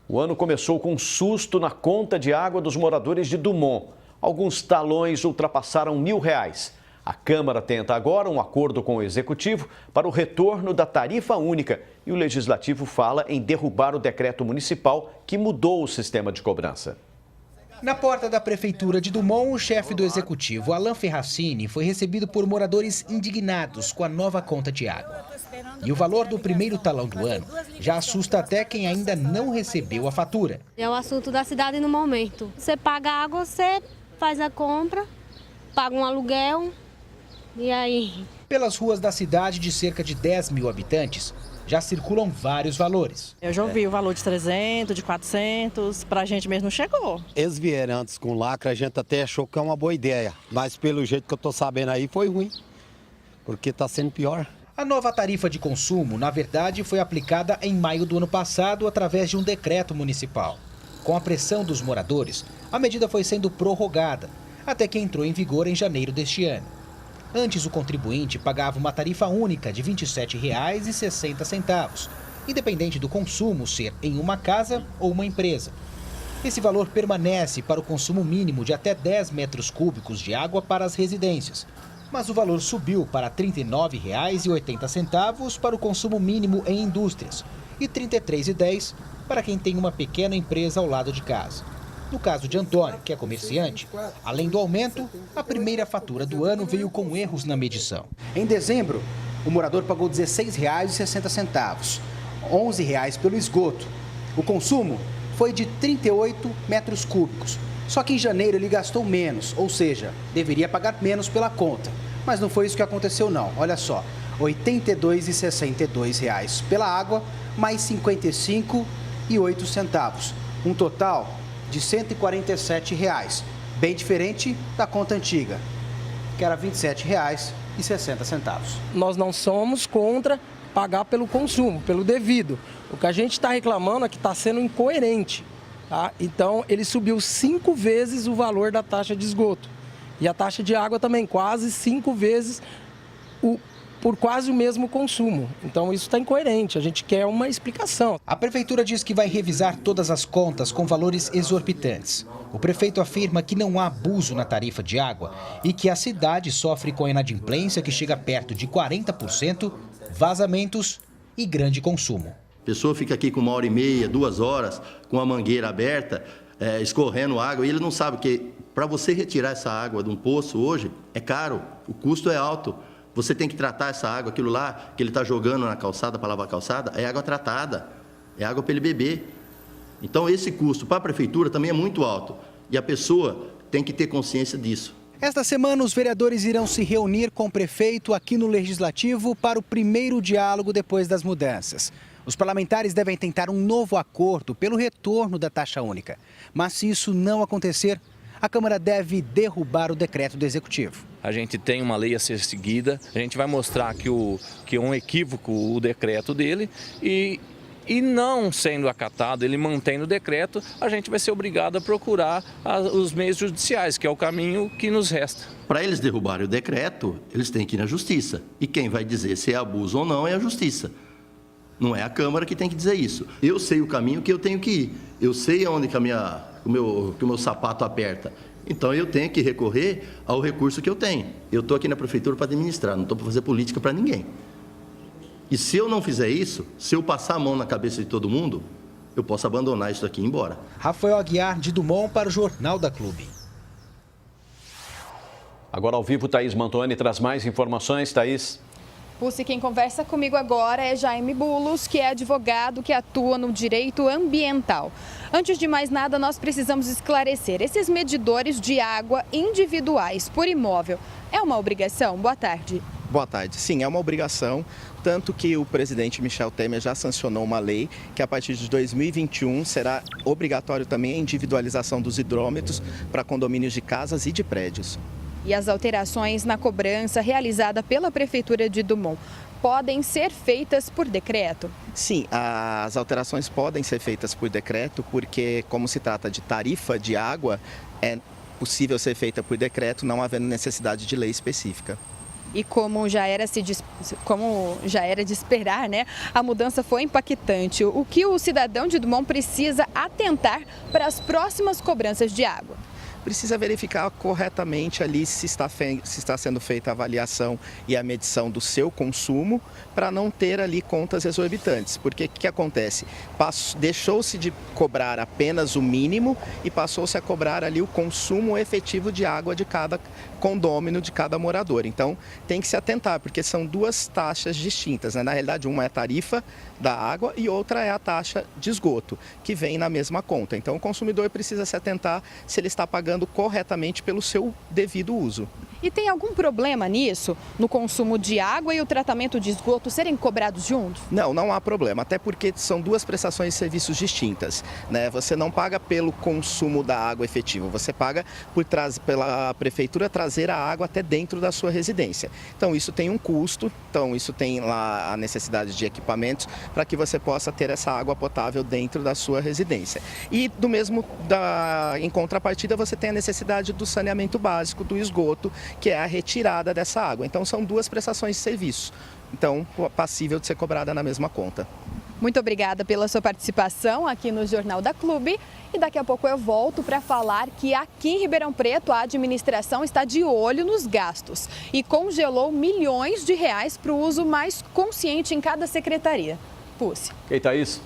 O ano começou com um susto na conta de água dos moradores de Dumont. Alguns talões ultrapassaram R$1.000. A Câmara tenta agora um acordo com o Executivo para o retorno da tarifa única e o Legislativo fala em derrubar o decreto municipal que mudou o sistema de cobrança. Na porta da Prefeitura de Dumont, o chefe do Executivo, Alain Ferracini, foi recebido por moradores indignados com a nova conta de água. E o valor do primeiro talão do ano já assusta até quem ainda não recebeu a fatura. É o assunto da cidade no momento. Você paga a água, você faz a compra, paga um aluguel e aí... Pelas ruas da cidade de cerca de 10 mil habitantes, já circulam vários valores. Eu já ouvi o valor de 300, de 400, pra gente mesmo não chegou. Eles vieram antes com lacre, a gente até achou que é uma boa ideia, mas pelo jeito que eu tô sabendo aí foi ruim, porque tá sendo pior. A nova tarifa de consumo, na verdade, foi aplicada em maio do ano passado através de um decreto municipal. Com a pressão dos moradores, a medida foi sendo prorrogada, até que entrou em vigor em janeiro deste ano. Antes, o contribuinte pagava uma tarifa única de R$ 27,60, independente do consumo ser em uma casa ou uma empresa. Esse valor permanece para o consumo mínimo de até 10 metros cúbicos de água para as residências, mas o valor subiu para R$ 39,80 para o consumo mínimo em indústrias e R$ 33,10 para quem tem uma pequena empresa ao lado de casa. No caso de Antônio, que é comerciante, além do aumento, a primeira fatura do ano veio com erros na medição. Em dezembro, o morador pagou R$ 16,60, R$ 11,00 pelo esgoto. O consumo foi de 38 metros cúbicos. Só que em janeiro ele gastou menos, ou seja, deveria pagar menos pela conta. Mas não foi isso que aconteceu não, olha só, R$ 82,62 pela água, mais R$ 55,08. Um total de R$ 147,00, bem diferente da conta antiga, que era R$ 27,60. Nós não somos contra pagar pelo consumo, pelo devido. O que a gente está reclamando é que está sendo incoerente. Tá? Então, ele subiu 5 vezes o valor da taxa de esgoto. E a taxa de água também, quase 5 vezes por quase o mesmo consumo. Então isso está incoerente, a gente quer uma explicação. A Prefeitura diz que vai revisar todas as contas com valores exorbitantes. O prefeito afirma que não há abuso na tarifa de água e que a cidade sofre com a inadimplência que chega perto de 40%, vazamentos e grande consumo. A pessoa fica aqui com 1h30, 2 horas, com a mangueira aberta, escorrendo água, e ele não sabe que para você retirar essa água de um poço hoje é caro, o custo é alto. Você tem que tratar essa água, aquilo lá que ele está jogando na calçada para lavar a calçada, é água tratada, é água para ele beber. Então esse custo para a prefeitura também é muito alto e a pessoa tem que ter consciência disso. Esta semana os vereadores irão se reunir com o prefeito aqui no Legislativo para o primeiro diálogo depois das mudanças. Os parlamentares devem tentar um novo acordo pelo retorno da taxa única. Mas se isso não acontecer, a Câmara deve derrubar o decreto do Executivo. A gente tem uma lei a ser seguida, a gente vai mostrar que é um equívoco o decreto dele e não sendo acatado, ele mantendo o decreto, a gente vai ser obrigado a procurar os meios judiciais, que é o caminho que nos resta. Para eles derrubarem o decreto, eles têm que ir na Justiça. E quem vai dizer se é abuso ou não é a Justiça. Não é a Câmara que tem que dizer isso. Eu sei o caminho que eu tenho que ir. Eu sei onde que o meu sapato aperta. Então eu tenho que recorrer ao recurso que eu tenho. Eu estou aqui na Prefeitura para administrar, não estou para fazer política para ninguém. E se eu não fizer isso, se eu passar a mão na cabeça de todo mundo, eu posso abandonar isso aqui e ir embora. Rafael Aguiar, de Dumont, para o Jornal da Clube. Agora ao vivo, Thaís Mantoni traz mais informações. Thaís. Pusi, quem conversa comigo agora é Jaime Bulos, que é advogado que atua no direito ambiental. Antes de mais nada, nós precisamos esclarecer. Esses medidores de água individuais por imóvel é uma obrigação? Boa tarde. Boa tarde. Sim, é uma obrigação, tanto que o presidente Michel Temer já sancionou uma lei que a partir de 2021 será obrigatório também a individualização dos hidrômetros para condomínios de casas e de prédios. E as alterações na cobrança realizada pela Prefeitura de Dumont podem ser feitas por decreto? Sim, as alterações podem ser feitas por decreto, porque como se trata de tarifa de água, é possível ser feita por decreto, não havendo necessidade de lei específica. E como já era de esperar, né, a mudança foi impactante. O que o cidadão de Dumont precisa atentar para as próximas cobranças de água? Precisa verificar corretamente ali se está sendo feita a avaliação e a medição do seu consumo para não ter ali contas exorbitantes. Porque o que acontece? Deixou-se de cobrar apenas o mínimo e passou-se a cobrar ali o consumo efetivo de água de cada condômino, de cada morador. Então tem que se atentar, porque são duas taxas distintas, né? Na realidade, uma é a tarifa da água e outra é a taxa de esgoto, que vem na mesma conta. Então o consumidor precisa se atentar se ele está pagando corretamente pelo seu devido uso. E tem algum problema nisso, no consumo de água e o tratamento de esgoto serem cobrados juntos? Não, não há problema, até porque são duas prestações de serviços distintas, né? Você não paga pelo consumo da água efetivo, você paga pela prefeitura trazer a água até dentro da sua residência. Então isso tem um custo, então isso tem lá a necessidade de equipamentos para que você possa ter essa água potável dentro da sua residência. E em contrapartida você tem a necessidade do saneamento básico, do esgoto, que é a retirada dessa água. Então são duas prestações de serviço, então passível de ser cobrada na mesma conta. Muito obrigada pela sua participação aqui no Jornal da Clube. E daqui a pouco eu volto para falar que aqui em Ribeirão Preto a administração está de olho nos gastos e congelou milhões de reais para o uso mais consciente em cada secretaria. Pusse. E Thaís?